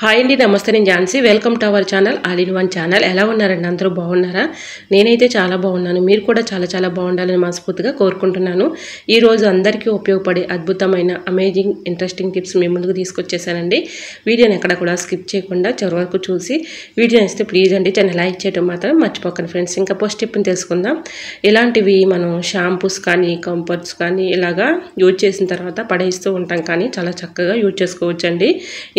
Hi అండి, నమస్తే. నేను Jhansi. Welcome to our channel all in one channel. ఎలా ఉన్నారండి? అందరూ బాగున్నారా? నేనైతే చాలా బాగున్నాను. మీరు కూడా చాలా బాగుండాలని మనస్ఫూర్తిగా కోరుకుంటున్నాను. ఈరోజు అందరికీ ఉపయోగపడే అద్భుతమైన అమేజింగ్ ఇంట్రెస్టింగ్ టిప్స్ మీ ముందుకు తీసుకొచ్చేసానండి. వీడియోని ఎక్కడ కూడా స్కిప్ చేయకుండా చివరి వరకు చూసి వీడియో ఇస్తే ప్లీజ్ అండి ఛానల్ లైక్ చేయడం మాత్రం మర్చిపోకండి ఫ్రెండ్స్. ఇంకా ఫస్ట్ టిప్ని తెలుసుకుందాం. ఇలాంటివి మనం షాంపూస్ కానీ కంఫర్ట్స్ కానీ ఇలాగా యూజ్ చేసిన తర్వాత పడేస్తూ ఉంటాం, కానీ చాలా చక్కగా యూజ్ చేసుకోవచ్చండి.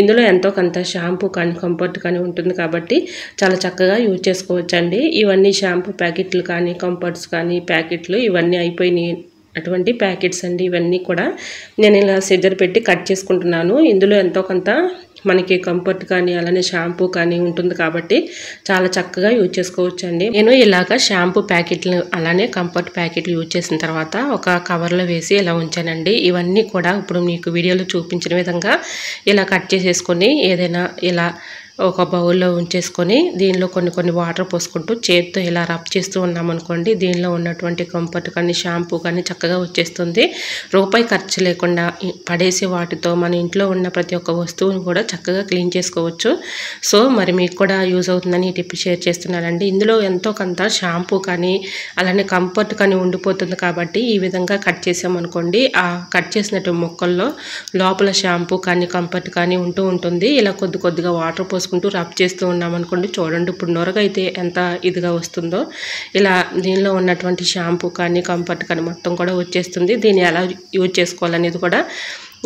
ఇందులో ఎంతో కొంత షాంపూ కానీ కంఫర్ట్ కానీ ఉంటుంది కాబట్టి చాలా చక్కగా యూజ్ చేసుకోవచ్చండి. ఇవన్నీ షాంపూ ప్యాకెట్లు కానీ కంఫర్ట్స్ కానీ ప్యాకెట్లు ఇవన్నీ అయిపోయినాయి అటువంటి ప్యాకెట్స్ అండి. ఇవన్నీ కూడా నేను ఇలా సిజర్ పెట్టి కట్ చేసుకుంటున్నాను. ఇందులో ఎంతో కొంత మనకి కంఫర్ట్ కానీ అలానే షాంపూ కానీ ఉంటుంది కాబట్టి చాలా చక్కగా యూజ్ చేసుకోవచ్చండి. నేను ఇలాగ షాంపూ ప్యాకెట్లు అలానే కంఫర్ట్ ప్యాకెట్లు యూజ్ చేసిన తర్వాత ఒక కవర్లో వేసి ఇలా ఉంచానండి. ఇవన్నీ కూడా ఇప్పుడు మీకు వీడియోలో చూపించిన విధంగా ఇలా కట్ చేసేసుకొని ఏదైనా ఇలా ఒక బౌల్లో ఉంచేసుకొని దీనిలో కొన్ని వాటర్ పోసుకుంటూ చేతితో ఇలా రబ్ చేస్తూ ఉన్నామనుకోండి, దీనిలో ఉన్నటువంటి కంఫర్ట్ కానీ షాంపూ కానీ చక్కగా వచ్చేస్తుంది. రూపాయి ఖర్చు లేకుండా పడేసే వాటితో మన ఇంట్లో ఉన్న ప్రతి ఒక్క వస్తువుని కూడా చక్కగా క్లీన్ చేసుకోవచ్చు. సో మరి మీకు కూడా యూజ్ అవుతుందని ఈ టిప్ షేర్ చేస్తున్నానండి. ఇందులో ఎంతో కొంత షాంపూ కానీ అలానే కంఫర్ట్ కానీ ఉండిపోతుంది కాబట్టి ఈ విధంగా కట్ చేసామనుకోండి, ఆ కట్ చేసినట్టు ముక్కల్లో లోపల షాంపూ కానీ కంఫర్ట్ కానీ ఉంటుంది. ఇలా కొద్దిగా వాటర్ పోసుకుంటూ రబ్ చేస్తూ ఉన్నామనుకోండి, చూడండి ఇప్పుడు నొరగైతే ఎంత ఇదిగా వస్తుందో. ఇలా దీనిలో ఉన్నటువంటి షాంపూ కానీ కంఫర్ట్ కానీ మొత్తం కూడా వచ్చేస్తుంది. దీన్ని ఎలా యూజ్ చేసుకోవాలనేది కూడా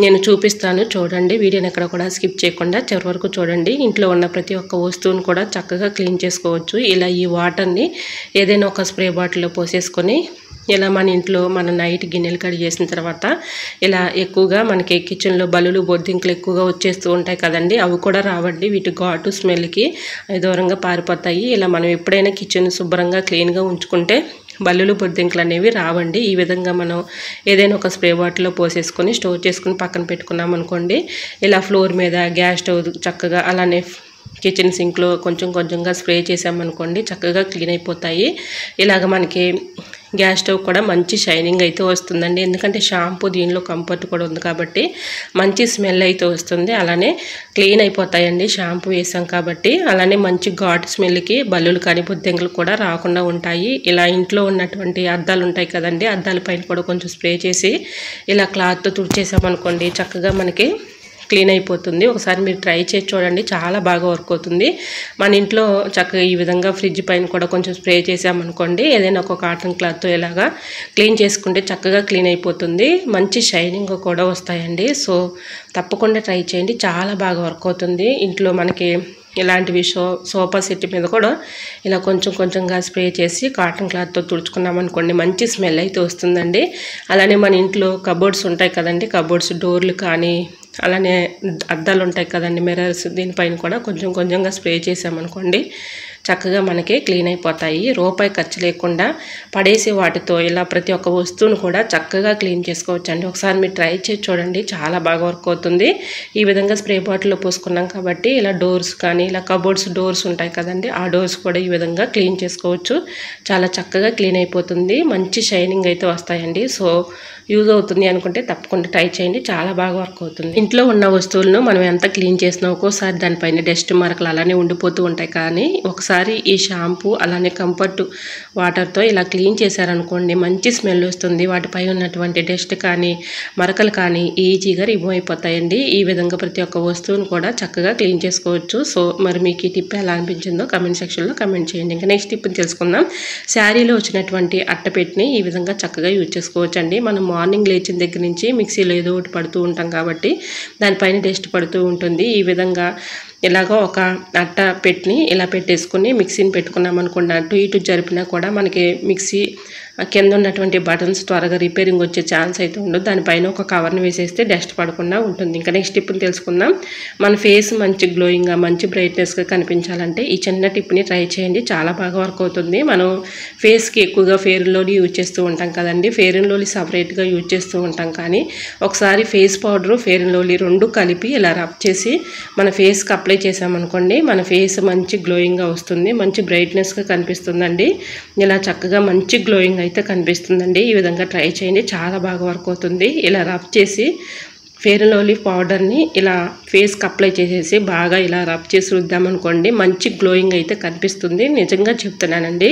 నేను చూపిస్తాను. చూడండి, వీడియోని ఎక్కడ కూడా స్కిప్ చేయకుండా చివరి వరకు చూడండి. ఇంట్లో ఉన్న ప్రతి ఒక్క వస్తువును కూడా చక్కగా క్లీన్ చేసుకోవచ్చు. ఇలా ఈ వాటర్ని ఏదైనా ఒక స్ప్రే బాటిల్లో పోసేసుకొని ఇలా మన ఇంట్లో మన నైట్ గిన్నెలు కడిగి చేసిన తర్వాత ఇలా ఎక్కువగా మనకి కిచెన్లో బల్లులు బొద్దింకలు ఎక్కువగా వచ్చేస్తూ ఉంటాయి కదండి, అవి కూడా రావండి. వీటి ఘాటు స్మెల్కి అవి దూరంగా పారిపోతాయి. ఇలా మనం ఎప్పుడైనా కిచెన్ శుభ్రంగా క్లీన్గా ఉంచుకుంటే బల్లులు బొద్దింకలు అనేవి రావండి. ఈ విధంగా మనం ఏదైనా ఒక స్ప్రే బాటిల్లో పోసేసుకొని స్టోర్ చేసుకుని పక్కన పెట్టుకున్నాం అనుకోండి, ఇలా ఫ్లోర్ మీద గ్యాస్ స్టవ్ చక్కగా అలానే కిచెన్ సింక్లో కొంచెంగా స్ప్రే చేసామనుకోండి చక్కగా క్లీన్ అయిపోతాయి. ఇలాగ మనకి గ్యాస్ స్టవ్ కూడా మంచి షైనింగ్ అయితే వస్తుందండి. ఎందుకంటే షాంపూ దీనిలో కంఫర్ట్ కూడా ఉంది కాబట్టి మంచి స్మెల్ అయితే వస్తుంది. అలానే క్లీన్ అయిపోతాయండి షాంపూ వేసాం కాబట్టి. అలానే మంచి ఘాటు స్మెల్కి బల్లులు కానీ బొద్దింకలు కూడా రాకుండా ఉంటాయి. ఇలా ఇంట్లో ఉన్నటువంటి అద్దాలు ఉంటాయి కదండి, అద్దాల పైన కూడా కొంచెం స్ప్రే చేసి ఇలా క్లాత్తో తుడిచేసామనుకోండి చక్కగా మనకి క్లీన్ అయిపోతుంది. ఒకసారి మీరు ట్రై చేసి చూడండి, చాలా బాగా వర్క్ అవుతుంది. మన ఇంట్లో చక్కగా ఈ విధంగా ఫ్రిడ్జ్ పైన కూడా కొంచెం స్ప్రే చేసామనుకోండి, ఏదైనా ఒక కాటన్ క్లాత్తో ఇలాగా క్లీన్ చేసుకుంటే చక్కగా క్లీన్ అయిపోతుంది. మంచి షైనింగ్ కూడా వస్తాయండి. సో తప్పకుండా ట్రై చేయండి, చాలా బాగా వర్క్ అవుతుంది. ఇంట్లో మనకి ఇలాంటివి సోఫా సెట్ మీద కూడా ఇలా కొంచెంగా స్ప్రే చేసి కాటన్ క్లాత్తో తుడుచుకున్నామనుకోండి మంచి స్మెల్ అయితే వస్తుందండి. అలానే మన ఇంట్లో కబోర్డ్స్ ఉంటాయి కదండి, కబోర్డ్స్ డోర్లు కానీ అలానే అద్దాలు ఉంటాయి కదండి మిర్రర్స్, దీనిపైన కూడా కొంచెంగా స్ప్రే చేసామనుకోండి చక్కగా మనకి క్లీన్ అయిపోతాయి. రూపాయి ఖర్చు లేకుండా పడేసే వాటితో ఇలా ప్రతి ఒక్క వస్తువును కూడా చక్కగా క్లీన్ చేసుకోవచ్చు అండి. ఒకసారి మీరు ట్రై చేసి చూడండి, చాలా బాగా వర్క్ అవుతుంది. ఈ విధంగా స్ప్రే బాటిల్లో పోసుకున్నాం కాబట్టి ఇలా డోర్స్ కానీ ఇలా కబోర్డ్స్ డోర్స్ ఉంటాయి కదండి, ఆ డోర్స్ కూడా ఈ విధంగా క్లీన్ చేసుకోవచ్చు. చాలా చక్కగా క్లీన్ అయిపోతుంది. మంచి షైనింగ్ అయితే వస్తాయండి. సో యూజ్ అవుతుంది అనుకుంటే తప్పకుండా ట్రై చేయండి, చాలా బాగా వర్క్ అవుతుంది. ఇంట్లో ఉన్న వస్తువులను మనం ఎంత క్లీన్ చేసినా ఒక్కోసారి దానిపైన డస్ట్ మరకలు అలానే ఉండిపోతూ ఉంటాయి, కానీ ఒకసారి ఈ షాంపూ అలానే కంఫర్ట్ వాటర్తో ఇలా క్లీన్ చేశారనుకోండి మంచి స్మెల్ వస్తుంది. వాటిపై ఉన్నటువంటి డస్ట్ కానీ మరకలు కానీ ఈజీగా రిమూవ్ అయిపోతాయండి. ఈ విధంగా ప్రతి ఒక్క వస్తువును కూడా చక్కగా క్లీన్ చేసుకోవచ్చు. సో మరి మీకు ఈ టిప్ ఎలా అనిపించిందో కమెంట్ సెక్షన్లో కమెంట్ చేయండి. ఇంకా నెక్స్ట్ టిప్ని తెలుసుకుందాం. శారీలో వచ్చినటువంటి అట్టపెట్టిని ఈ విధంగా చక్కగా యూజ్ చేసుకోవచ్చు అండి. మనం మార్నింగ్ లేచిన దగ్గర నుంచి మిక్సీలో ఏదో ఒకటి పడుతూ ఉంటాం కాబట్టి దానిపైన డస్ట్ పడుతూ ఉంటుంది. ఈ విధంగా ఇలాగో ఒక అట్ట పెట్టిని ఇలా పెట్టేసుకుని మిక్సీని పెట్టుకున్నాం అనుకోండి, అటు ఇటు జరిపినా కూడా మనకి మిక్సీ కింద ఉన్నటువంటి బటన్స్ త్వరగా రిపేరింగ్ వచ్చే ఛాన్స్ అయితే ఉండదు. దానిపైన ఒక కవర్ని వేసేస్తే డస్ట్ పడకుండా ఉంటుంది. ఇంకా నెక్స్ట్ టిప్ని తెలుసుకుందాం. మన ఫేస్ మంచి గ్లోయింగ్గా మంచి బ్రైట్నెస్గా కనిపించాలంటే ఈ చిన్న టిప్ని ట్రై చేయండి, చాలా బాగా వర్క్ అవుతుంది. మనం ఫేస్కి ఎక్కువగా ఫెయిర్ అండ్ లవ్లీ యూజ్ చేస్తూ ఉంటాం కదండి, ఫెయిర్ అండ్ లవ్లీ సపరేట్గా యూజ్ చేస్తూ ఉంటాం, కానీ ఒకసారి face powder fair and lovely రెండు కలిపి ఇలా రబ్ చేసి మన ఫేస్కి అప్లై చేసామనుకోండి మన ఫేస్ మంచి గ్లోయింగ్గా వస్తుంది, మంచి బ్రైట్నెస్గా కనిపిస్తుందండి. ఇలా చక్కగా మంచి గ్లోయింగ్ అయితే కనిపిస్తుందండి. ఈ విధంగా ట్రై చేయండి, చాలా బాగా వర్క్ అవుతుంది. ఇలా రబ్ చేసి ఫెయిర్ అండ్ లవ్లీ పౌడర్ని ఇలా ఫేస్కి అప్లై చేసేసి బాగా ఇలా రబ్ చేసి రుద్దామనుకోండి, మంచి గ్లోయింగ్ అయితే కనిపిస్తుంది. నిజంగా చెప్తున్నానండి.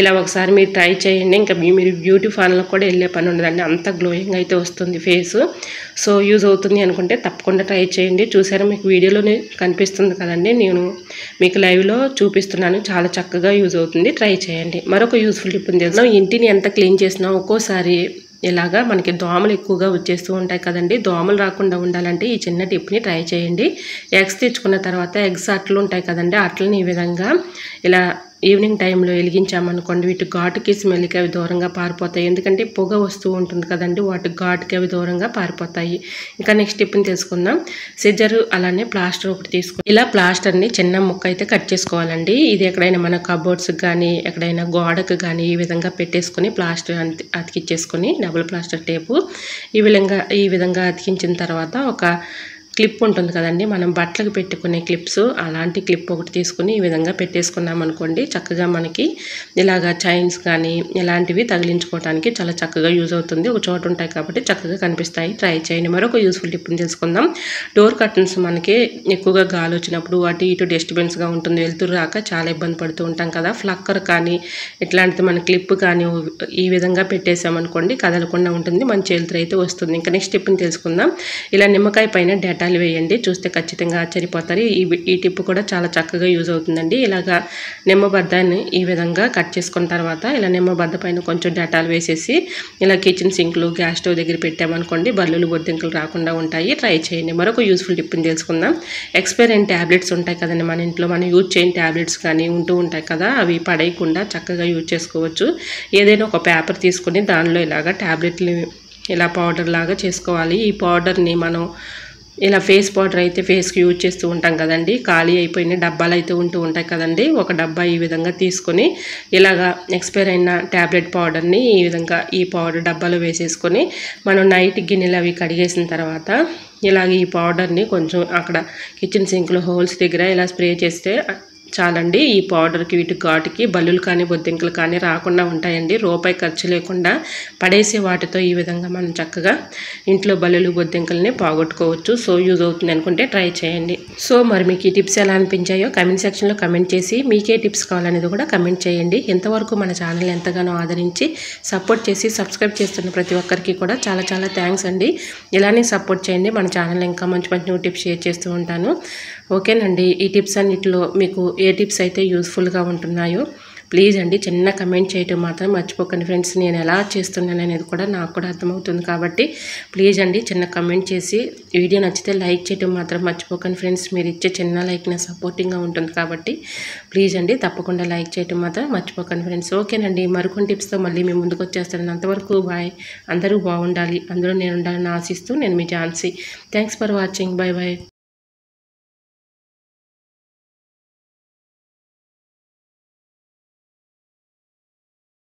ఇలా ఒకసారి మీరు ట్రై చేయండి. ఇంకా మీరు బ్యూటీ పార్లర్లో కూడా వెళ్ళే పని ఉండదండి, అంత గ్లోయింగ్ అయితే వస్తుంది ఫేస్. సో యూజ్ అవుతుంది అనుకుంటే తప్పకుండా ట్రై చేయండి. చూసారా, మీకు వీడియోలోనే కనిపిస్తుంది కదండి, నేను మీకు లైవ్లో చూపిస్తున్నాను. చాలా చక్కగా యూజ్ అవుతుంది, ట్రై చేయండి. మరొక యూస్ఫుల్ టిప్ తెలుసు. ఇంటిని ఎంత క్లీన్ చేసినా ఒక్కోసారి ఇలాగా మనకి దోమలు ఎక్కువగా వచ్చేస్తూ ఉంటాయి కదండి. దోమలు రాకుండా ఉండాలంటే ఈ చిన్న టిప్ని ట్రై చేయండి. ఎగ్స్ తెచ్చుకున్న తర్వాత ఎగ్స్ అట్లు ఉంటాయి కదండి, అట్లని ఈ విధంగా ఇలా ఈవినింగ్ టైంలో వెలిగించామనుకోండి, వీటి ఘాటుకి స్మెల్కి అవి దూరంగా పారిపోతాయి. ఎందుకంటే పొగ వస్తూ ఉంటుంది కదండి, వాటి ఘాటుకి అవి దూరంగా పారిపోతాయి. ఇంకా నెక్స్ట్ టిప్ని తెలుసుకుందాం. సిజర్ అలానే ప్లాస్టర్ ఒకటి తీసుకుని ఇలా ప్లాస్టర్ని చిన్న ముక్క అయితే కట్ చేసుకోవాలండి. ఇది ఎక్కడైనా మన కబోర్డ్స్కి కానీ ఎక్కడైనా గోడకు కానీ ఈ విధంగా పెట్టేసుకొని ప్లాస్టర్ అతికిచ్చేసుకొని డబుల్ ప్లాస్టర్ టేపు ఈ విధంగా అతికించిన తర్వాత ఒక క్లిప్ ఉంటుంది కదండి, మనం బట్టలకు పెట్టుకునే క్లిప్స్, అలాంటి క్లిప్ ఒకటి తీసుకుని ఈ విధంగా పెట్టేసుకున్నాం అనుకోండి, చక్కగా మనకి ఇలాగా చైన్స్ కానీ ఇలాంటివి తగిలించుకోవడానికి చాలా చక్కగా యూజ్ అవుతుంది. ఒక చోట ఉంటాయి కాబట్టి చక్కగా కనిపిస్తాయి. ట్రై చేయండి. మరొక యూస్ఫుల్ టిప్ని తెలుసుకుందాం. డోర్ కర్టన్స్ మనకి ఎక్కువగా గాలి వచ్చినప్పుడు అటు ఇటు డిస్టర్బెన్స్గా ఉంటుంది, వెళ్తురు రాక చాలా ఇబ్బంది పడుతూ ఉంటాం కదా. ఫ్లక్కర్ కానీ ఇట్లాంటిది మన క్లిప్ కానీ ఈ విధంగా పెట్టేసామనుకోండి, కదలకుండా ఉంటుంది, మంచి వెళ్తురు అయితే వస్తుంది. ఇంకా నెక్స్ట్ టిప్ని తెలుసుకుందాం. ఇలా నిమ్మకాయ పైన డెటాల్ వేయండి, చూస్తే ఖచ్చితంగా ఆశ్చర్యపోతారు. ఈ టిప్ కూడా చాలా చక్కగా యూజ్ అవుతుందండి. ఇలాగా నిమ్మబద్దాన్ని ఈ విధంగా కట్ చేసుకున్న తర్వాత ఇలా నిమ్మబద్ద పైన కొంచెం డెటాల్ వేసేసి ఇలా కిచెన్ సింక్లు గ్యాస్ స్టవ్ దగ్గర పెట్టామనుకోండి, బల్లులు బొద్దింకలు రాకుండా ఉంటాయి. ట్రై చేయండి. మరొక యూస్ఫుల్ టిప్ని తెలుసుకుందాం. ఎక్స్పైర్ అయిన ట్యాబ్లెట్స్ ఉంటాయి కదండి, మన ఇంట్లో మనం యూజ్ చేయని ట్యాబ్లెట్స్ కానీ ఉంటూ ఉంటాయి కదా, అవి పడేయకుండా చక్కగా యూజ్ చేసుకోవచ్చు. ఏదైనా ఒక పేపర్ తీసుకుని దానిలో ఇలాగా ట్యాబ్లెట్లు ఇలా పౌడర్ లాగా చేసుకోవాలి. ఈ పౌడర్ని మనం ఇలా ఫేస్ పౌడర్ అయితే ఫేస్కి యూజ్ చేస్తూ ఉంటాం కదండి, ఖాళీ అయిపోయిన డబ్బాలు అయితే ఉంటూ ఉంటాయి కదండి, ఒక డబ్బా ఈ విధంగా తీసుకొని ఇలాగా ఎక్స్పైర్ అయిన ట్యాబ్లెట్ పౌడర్ని ఈ విధంగా ఈ పౌడర్ డబ్బాలో వేసేసుకొని మనం నైట్ గిన్నెలు అవి కడిగేసిన తర్వాత ఇలాగ ఈ పౌడర్ని కొంచెం అక్కడ కిచెన్ సింక్లో హోల్స్ దగ్గర ఇలా స్ప్రే చేస్తే చాలండి. ఈ పౌడర్కి వీటి ఘాటుకి బల్లులు కానీ బొద్దింకలు కానీ రాకుండా ఉంటాయండి. రూపాయి ఖర్చు లేకుండా పడేసే వాటితో ఈ విధంగా మనం చక్కగా ఇంట్లో బల్లులు బొద్దింకల్ని పోగొట్టుకోవచ్చు. సో యూజ్ అవుతుంది అనుకుంటే ట్రై చేయండి. సో మరి మీకు ఈ టిప్స్ ఎలా అనిపించాయో కమెంట్ సెక్షన్లో కమెంట్ చేసి మీకే టిప్స్ కావాలనేది కూడా కమెంట్ చేయండి. ఇంతవరకు మన ఛానల్ ఎంతగానో ఆదరించి సపోర్ట్ చేసి సబ్స్క్రైబ్ చేస్తున్న ప్రతి ఒక్కరికి కూడా చాలా చాలా థ్యాంక్స్ అండి. ఇలానే సపోర్ట్ చేయండి. మన ఛానల్ ఇంకా మంచి మంచి టిప్స్ షేర్ చేస్తూ ఉంటాను. ఓకేనండి. ఈ టిప్స్ అన్నిటిలో మీకు ఏ టిప్స్ అయితే యూస్ఫుల్గా ఉంటున్నాయో ప్లీజ్ అండి చిన్న కమెంట్ చేయటం మాత్రం మర్చిపోకండి ఫ్రెండ్స్. నేను ఎలా చేస్తున్నాను అనేది కూడా నాకు కూడా అర్థమవుతుంది కాబట్టి ప్లీజ్ అండి చిన్న కమెంట్ చేసి వీడియో నచ్చితే లైక్ చేయటం మాత్రం మర్చిపోకండి ఫ్రెండ్స్. మీరు ఇచ్చే చిన్న లైక్ నా సపోర్టింగ్గా ఉంటుంది కాబట్టి ప్లీజ్ అండి తప్పకుండా లైక్ చేయటం మాత్రం మర్చిపోకండి ఫ్రెండ్స్. ఓకేనండి. మరికొన్ని టిప్స్తో మళ్ళీ మీ ముందుకు వచ్చేస్తాను. అంతవరకు బాయ్. అందరూ బాగుండాలి, అందరూ నేను ఉండాలని ఆశిస్తూ నేను మీ Jhansi. Thanks for watching. Bye bye.